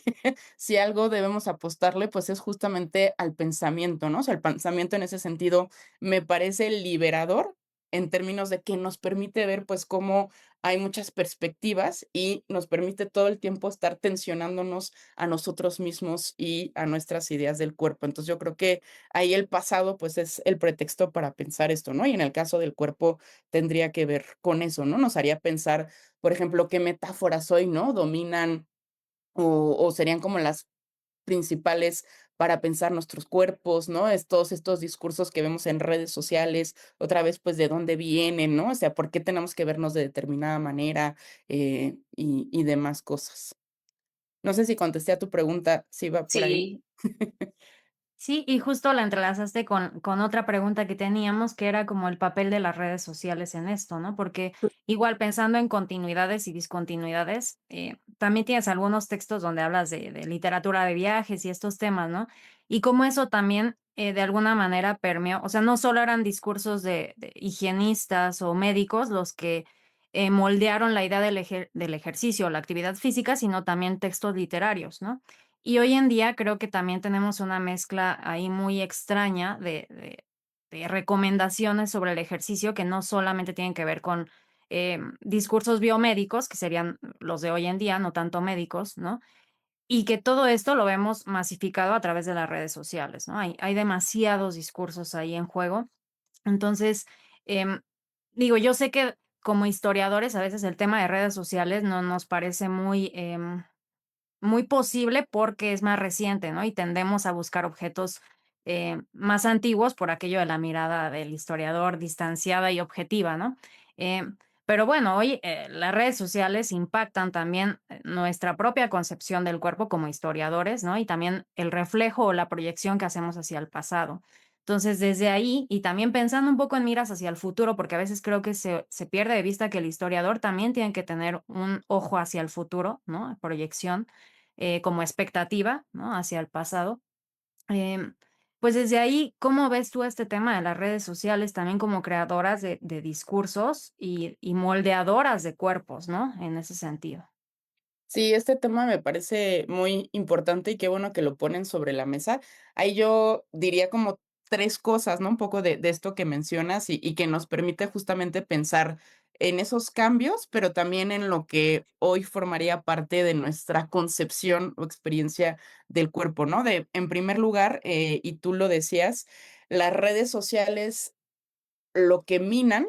si algo debemos apostarle, pues es justamente al pensamiento, ¿no? O sea, el pensamiento en ese sentido me parece liberador en términos de que nos permite ver, pues, cómo hay muchas perspectivas y nos permite todo el tiempo estar tensionándonos a nosotros mismos y a nuestras ideas del cuerpo. Entonces, yo creo que ahí el pasado, pues, es el pretexto para pensar esto, ¿no? Y en el caso del cuerpo tendría que ver con eso, ¿no? Nos haría pensar, por ejemplo, qué metáforas hoy, ¿no? Dominan o serían como las principales para pensar nuestros cuerpos, ¿no? Es todos estos discursos que vemos en redes sociales, otra vez, pues, ¿de dónde vienen, no? O sea, ¿por qué tenemos que vernos de determinada manera? Y demás cosas. No sé si contesté a tu pregunta, si va por ahí. sí, Sí, y justo la entrelazaste con otra pregunta que teníamos, que era como el papel de las redes sociales en esto, ¿no? Porque igual pensando en continuidades y discontinuidades, también tienes algunos textos donde hablas de literatura de viajes y estos temas, ¿no? Y cómo eso también de alguna manera permeó, o sea, no solo eran discursos de higienistas o médicos los que moldearon la idea del ejercicio o la actividad física, sino también textos literarios, ¿no? Y hoy en día creo que también tenemos una mezcla ahí muy extraña de recomendaciones sobre el ejercicio que no solamente tienen que ver con discursos biomédicos, que serían los de hoy en día, no tanto médicos, ¿no? Y que todo esto lo vemos masificado a través de las redes sociales, ¿no? Hay demasiados discursos ahí en juego. Entonces, em, digo, yo sé que como historiadores a veces el tema de redes sociales no nos parece muy posible porque es más reciente, ¿no? Y tendemos a buscar objetos más antiguos por aquello de la mirada del historiador distanciada y objetiva, ¿no? Pero bueno, hoy las redes sociales impactan también nuestra propia concepción del cuerpo como historiadores, ¿no? Y también el reflejo o la proyección que hacemos hacia el pasado. Entonces, desde ahí, y también pensando un poco en miras hacia el futuro, porque a veces creo que se pierde de vista que el historiador también tiene que tener un ojo hacia el futuro, ¿no? Proyección, como expectativa, ¿no? Hacia el pasado. Em, pues desde ahí, ¿cómo ves tú este tema de las redes sociales también como creadoras de discursos y moldeadoras de cuerpos, ¿no? En ese sentido. Sí, este tema me parece muy importante y qué bueno que lo ponen sobre la mesa. Ahí yo diría como 3 cosas, ¿no? Un poco de esto que mencionas y que nos permite justamente pensar en esos cambios, pero también en lo que hoy formaría parte de nuestra concepción o experiencia del cuerpo, ¿no? En primer lugar, y tú lo decías, las redes sociales lo que minan,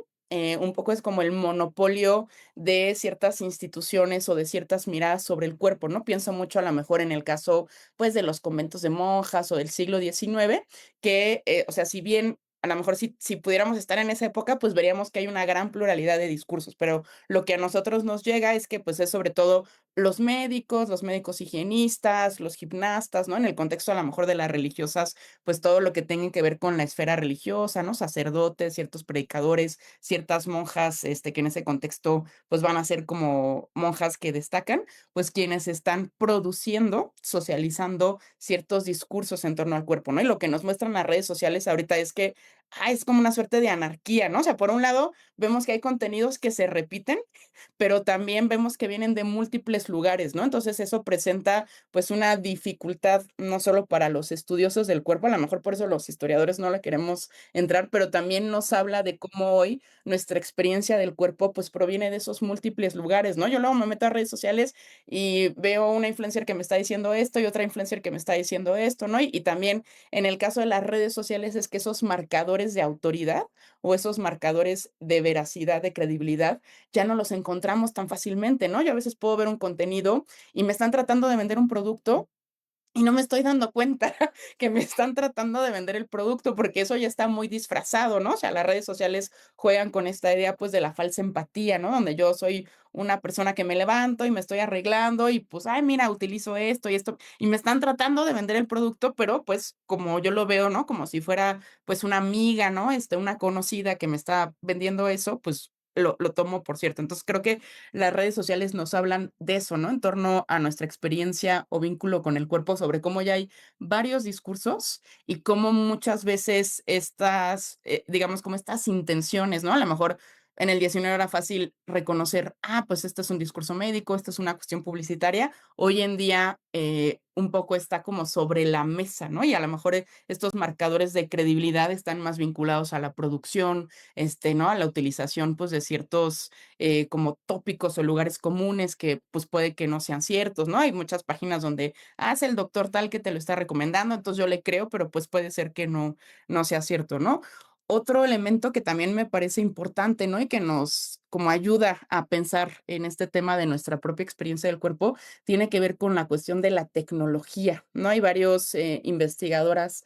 un poco es como el monopolio de ciertas instituciones o de ciertas miradas sobre el cuerpo, ¿no? Pienso mucho a lo mejor en el caso, pues, de los conventos de monjas o del siglo XIX, que, o sea, si bien a lo mejor si pudiéramos estar en esa época, pues veríamos que hay una gran pluralidad de discursos, pero lo que a nosotros nos llega es que, pues, es sobre todo los médicos higienistas, los gimnastas, ¿no? En el contexto a lo mejor de las religiosas, pues todo lo que tenga que ver con la esfera religiosa, ¿no? Sacerdotes, ciertos predicadores, ciertas monjas, que en ese contexto, pues van a ser como monjas que destacan, pues quienes están produciendo, socializando ciertos discursos en torno al cuerpo, ¿no? Y lo que nos muestran las redes sociales ahorita es que, es como una suerte de anarquía, ¿no? O sea, por un lado, vemos que hay contenidos que se repiten, pero también vemos que vienen de múltiples lugares, ¿no? Entonces eso presenta pues una dificultad no solo para los estudiosos del cuerpo, a lo mejor por eso los historiadores no la queremos entrar, pero también nos habla de cómo hoy nuestra experiencia del cuerpo pues proviene de esos múltiples lugares, ¿no? Yo luego me meto a redes sociales y veo una influencer que me está diciendo esto y otra influencer que me está diciendo esto, ¿no? Y también en el caso de las redes sociales es que esos marcadores de autoridad o esos marcadores de veracidad, de credibilidad, ya no los encontramos tan fácilmente, ¿no? Yo a veces puedo ver un contenido y me están tratando de vender un producto y no me estoy dando cuenta que me están tratando de vender el producto, porque eso ya está muy disfrazado, ¿no? O sea, las redes sociales juegan con esta idea, pues, de la falsa empatía, ¿no? Donde yo soy una persona que me levanto y me estoy arreglando y, pues, ay, mira, utilizo esto y esto, y me están tratando de vender el producto, pero, pues, como yo lo veo, ¿no? Como si fuera, pues, una amiga, ¿no? Una conocida que me está vendiendo eso, pues, lo tomo por cierto. Entonces, creo que las redes sociales nos hablan de eso, ¿no? En torno a nuestra experiencia o vínculo con el cuerpo, sobre cómo ya hay varios discursos y cómo muchas veces estas, digamos, como estas intenciones, ¿no? A lo mejor en el 19 era fácil reconocer, pues este es un discurso médico, esto es una cuestión publicitaria. Hoy en día un poco está como sobre la mesa, ¿no? Y a lo mejor estos marcadores de credibilidad están más vinculados a la producción, ¿no? A la utilización, pues, de ciertos como tópicos o lugares comunes que pues puede que no sean ciertos, ¿no? Hay muchas páginas donde, es el doctor tal que te lo está recomendando, entonces yo le creo, pero pues puede ser que no sea cierto, ¿no? Otro elemento que también me parece importante, ¿no? Y que nos como ayuda a pensar en este tema de nuestra propia experiencia del cuerpo, tiene que ver con la cuestión de la tecnología, ¿no? Hay varios investigadores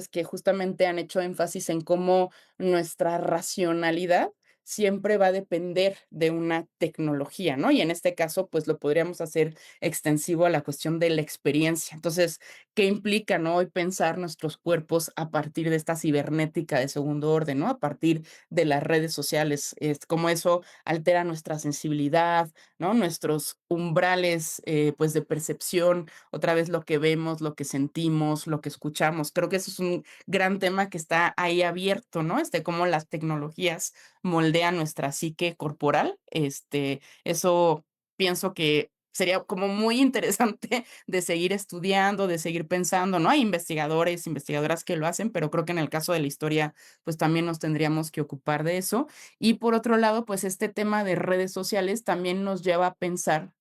que justamente han hecho énfasis en cómo nuestra racionalidad siempre va a depender de una tecnología, ¿no? Y en este caso, pues lo podríamos hacer extensivo a la cuestión de la experiencia. Entonces, ¿qué implica, no? Hoy pensar nuestros cuerpos a partir de esta cibernética de segundo orden, ¿no? A partir de las redes sociales, es cómo eso altera nuestra sensibilidad, ¿no? Nuestros umbrales, pues de percepción, otra vez lo que vemos, lo que sentimos, lo que escuchamos. Creo que eso es un gran tema que está ahí abierto, ¿no? Cómo las tecnologías moldea nuestra psique corporal. Eso pienso que sería como muy interesante de seguir estudiando, de seguir pensando, ¿no? Hay investigadores, investigadoras que lo hacen, pero creo que en el caso de la historia, pues también nos tendríamos que ocupar de eso. Y por otro lado, pues este tema de redes sociales también nos lleva a pensar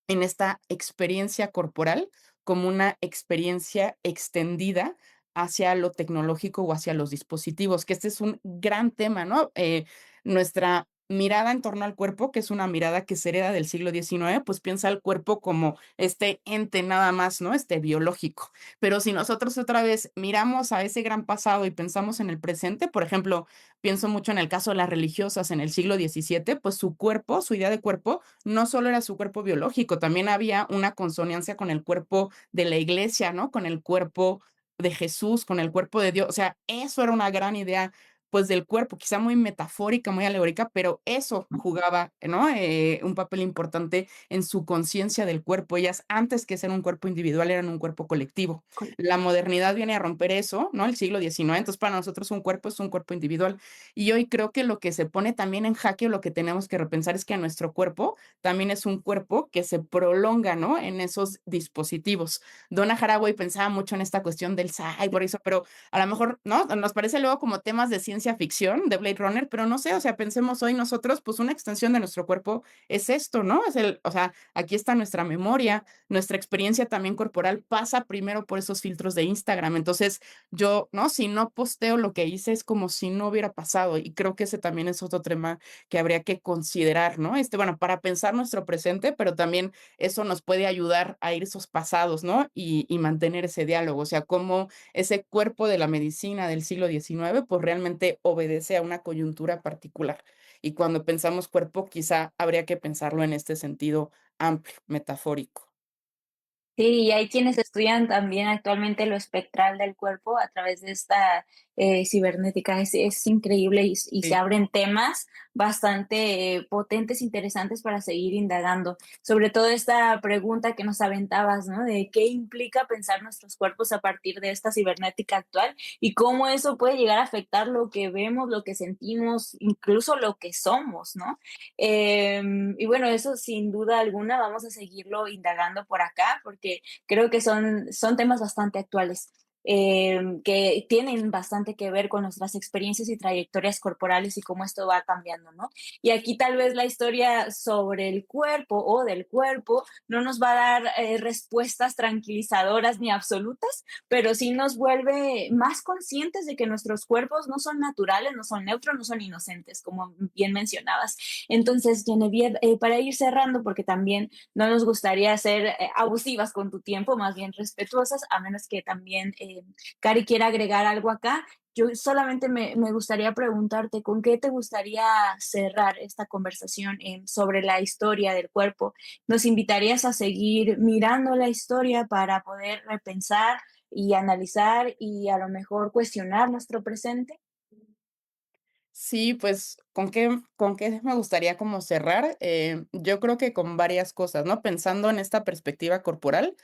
en esta experiencia corporal como una experiencia extendida hacia lo tecnológico o hacia los dispositivos, que este es un gran tema, ¿no? Nuestra mirada en torno al cuerpo, que es una mirada que se hereda del siglo XIX, pues piensa al cuerpo como este ente nada más, ¿no? Biológico. Pero si nosotros otra vez miramos a ese gran pasado y pensamos en el presente, por ejemplo, pienso mucho en el caso de las religiosas en el siglo XVII, pues su cuerpo, su idea de cuerpo, no solo era su cuerpo biológico, también había una consonancia con el cuerpo de la iglesia, ¿no? Con el cuerpo de Jesús, con el cuerpo de Dios. O sea, eso era una gran idea pues del cuerpo, quizá muy metafórica, muy alegórica, pero eso jugaba, ¿no? Un papel importante en su conciencia del cuerpo. Ellas, antes que ser un cuerpo individual, eran un cuerpo colectivo. La modernidad viene a romper eso, ¿no? El siglo XIX, entonces para nosotros un cuerpo es un cuerpo individual. Y hoy creo que lo que se pone también en jaque o lo que tenemos que repensar es que nuestro cuerpo también es un cuerpo que se prolonga, ¿no? En esos dispositivos. Donna Haraway pensaba mucho en esta cuestión del cyborg, eso, pero a lo mejor, ¿no? Nos parece luego como temas de ciencia ficción, de Blade Runner, pero no sé, o sea, pensemos hoy nosotros, pues una extensión de nuestro cuerpo es esto, ¿no? O sea, aquí está nuestra memoria, nuestra experiencia también corporal pasa primero por esos filtros de Instagram. Entonces, yo, ¿no? Si no posteo lo que hice es como si no hubiera pasado y creo que ese también es otro tema que habría que considerar, ¿no? Bueno, para pensar nuestro presente, pero también eso nos puede ayudar a ir esos pasados, ¿no? Y mantener ese diálogo, o sea, cómo ese cuerpo de la medicina del siglo XIX, pues realmente obedece a una coyuntura particular. Y cuando pensamos cuerpo, quizá habría que pensarlo en este sentido amplio, metafórico. Sí, y hay quienes estudian también actualmente lo espectral del cuerpo a través de esta cibernética. Es increíble y se Sí. abren temas bastante potentes, interesantes para seguir indagando. Sobre todo esta pregunta que nos aventabas, ¿no? De qué implica pensar nuestros cuerpos a partir de esta cibernética actual y cómo eso puede llegar a afectar lo que vemos, lo que sentimos, incluso lo que somos, ¿no? Y bueno, eso sin duda alguna vamos a seguirlo indagando por acá porque creo que son temas bastante actuales. Que tienen bastante que ver con nuestras experiencias y trayectorias corporales y cómo esto va cambiando, ¿no? Y aquí tal vez la historia sobre el cuerpo o del cuerpo no nos va a dar respuestas tranquilizadoras ni absolutas, pero sí nos vuelve más conscientes de que nuestros cuerpos no son naturales, no son neutros, no son inocentes, como bien mencionabas. Entonces, Genevieve, para ir cerrando, porque también no nos gustaría ser abusivas con tu tiempo, más bien respetuosas, a menos que también Cari quiera agregar algo acá. Yo solamente me gustaría preguntarte, ¿con qué te gustaría cerrar esta conversación sobre la historia del cuerpo? ¿Nos invitarías a seguir mirando la historia para poder repensar y analizar y a lo mejor cuestionar nuestro presente? Sí, pues, ¿con qué me gustaría como cerrar? Yo creo que con varias cosas, ¿no? Pensando en esta perspectiva corporal,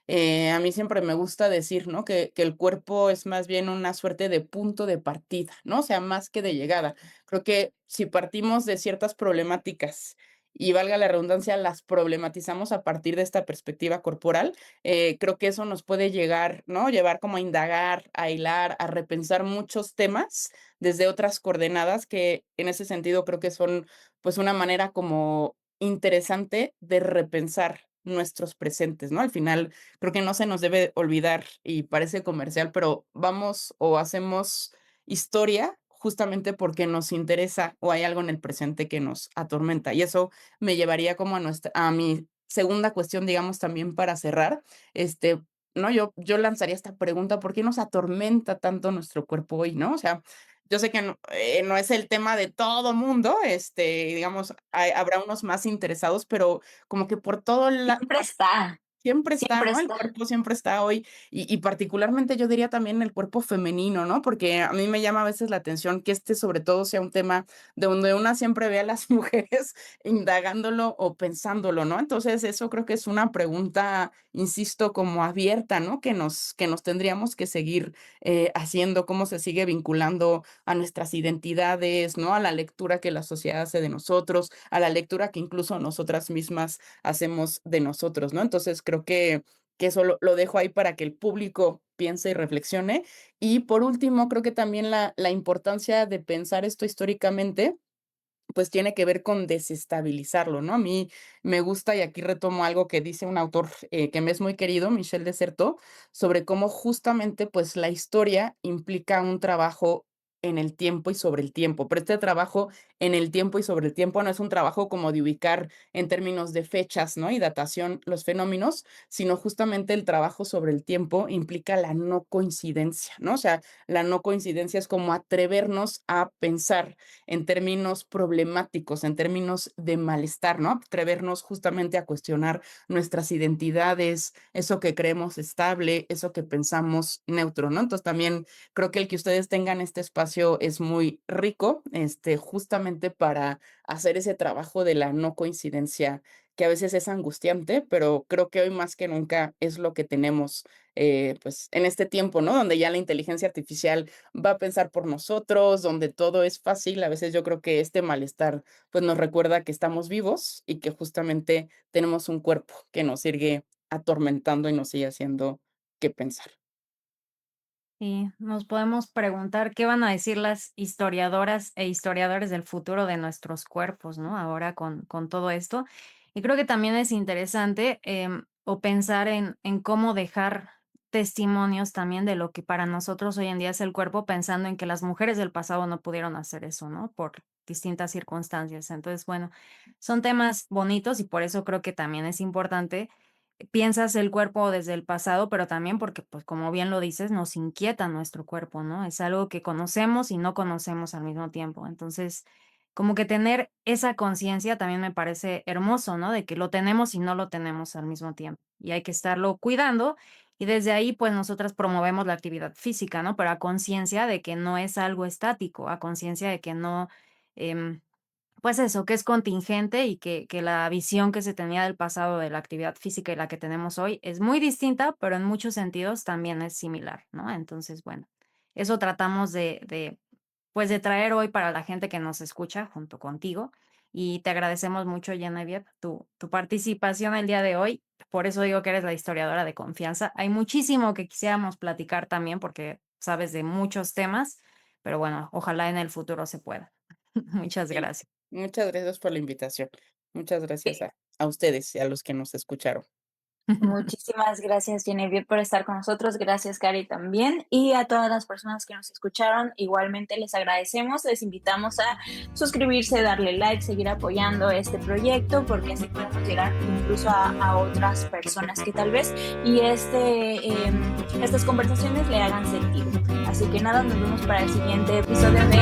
a mí siempre me gusta decir, ¿no? Que el cuerpo es más bien una suerte de punto de partida, ¿no? O sea, más que de llegada. Creo que si partimos de ciertas problemáticas y valga la redundancia, las problematizamos a partir de esta perspectiva corporal, creo que eso nos puede llegar, ¿no? Llevar como a indagar, a hilar, a repensar muchos temas desde otras coordenadas que en ese sentido creo que son pues una manera como interesante de repensar nuestros presentes, ¿no? Al final creo que no se nos debe olvidar y parece comercial, pero vamos o hacemos historia justamente porque nos interesa o hay algo en el presente que nos atormenta. Y eso me llevaría como a mi segunda cuestión, digamos, también para cerrar, ¿no? Yo lanzaría esta pregunta, ¿por qué nos atormenta tanto nuestro cuerpo hoy, no? O sea, yo sé que no es el tema de todo mundo, digamos, habrá unos más interesados, pero como que por todo la Siempre está, siempre está, siempre ¿no? El está. cuerpo siempre está hoy, y particularmente yo diría también el cuerpo femenino, ¿no? Porque a mí me llama a veces la atención que sobre todo sea un tema de donde una siempre ve a las mujeres indagándolo o pensándolo, ¿no? Entonces, eso creo que es una pregunta, insisto, como abierta, ¿no? Que nos tendríamos que seguir, haciendo, cómo se sigue vinculando a nuestras identidades, ¿no? A la lectura que la sociedad hace de nosotros, a la lectura que incluso nosotras mismas hacemos de nosotros, ¿no? Entonces creo que eso lo dejo ahí para que el público piense y reflexione. Y por último, creo que también la importancia de pensar esto históricamente, pues tiene que ver con desestabilizarlo, ¿no? A mí me gusta, y aquí retomo algo que dice un autor que me es muy querido, Michel de Certeau, sobre cómo justamente pues la historia implica un trabajo en el tiempo y sobre el tiempo, pero este trabajo en el tiempo y sobre el tiempo no es un trabajo como de ubicar en términos de fechas, ¿no? Y datación los fenómenos, sino justamente el trabajo sobre el tiempo implica la no coincidencia, ¿no? O sea, la no coincidencia es como atrevernos a pensar en términos problemáticos, en términos de malestar, ¿no? Atrevernos justamente a cuestionar nuestras identidades, eso que creemos estable, eso que pensamos neutro, ¿no? Entonces también creo que el que ustedes tengan este espacio es muy rico, justamente para hacer ese trabajo de la no coincidencia, que a veces es angustiante, pero creo que hoy más que nunca es lo que tenemos, pues, en este tiempo, ¿no? Donde ya la inteligencia artificial va a pensar por nosotros, donde todo es fácil. A veces yo creo que este malestar, pues, nos recuerda que estamos vivos y que justamente tenemos un cuerpo que nos sigue atormentando y nos sigue haciendo que pensar. Y nos podemos preguntar qué van a decir las historiadoras e historiadores del futuro de nuestros cuerpos, ¿no? Ahora con todo esto. Y creo que también es interesante o pensar en cómo dejar testimonios también de lo que para nosotros hoy en día es el cuerpo, pensando en que las mujeres del pasado no pudieron hacer eso, ¿no? Por distintas circunstancias. Entonces, bueno, son temas bonitos y por eso creo que también es importante piensas el cuerpo desde el pasado, pero también porque, pues, como bien lo dices, nos inquieta nuestro cuerpo, ¿no? Es algo que conocemos y no conocemos al mismo tiempo. Entonces, como que tener esa conciencia también me parece hermoso, ¿no? De que lo tenemos y no lo tenemos al mismo tiempo. Y hay que estarlo cuidando. Y desde ahí, pues, nosotras promovemos la actividad física, ¿no? Pero a conciencia de que no es algo estático, a conciencia de que no, em, pues eso, que es contingente y que la visión que se tenía del pasado de la actividad física y la que tenemos hoy es muy distinta, pero en muchos sentidos también es similar, ¿no? Entonces, bueno, eso tratamos pues, de traer hoy para la gente que nos escucha junto contigo. Y te agradecemos mucho, Genevieve, tu participación el día de hoy. Por eso digo que eres la historiadora de confianza. Hay muchísimo que quisiéramos platicar también porque sabes de muchos temas, pero bueno, ojalá en el futuro se pueda. Muchas Sí, gracias. muchas gracias por la invitación. Muchas gracias Eh, a ustedes y a los que nos escucharon. Muchísimas gracias, Genevieve, por estar con nosotros. Gracias, Cari, también. Y a todas las personas que nos escucharon, igualmente les agradecemos. Les invitamos a suscribirse, darle like, seguir apoyando este proyecto, porque así podemos llegar incluso a otras personas que tal vez y estas conversaciones le hagan sentido. Así que nada, nos vemos para el siguiente episodio de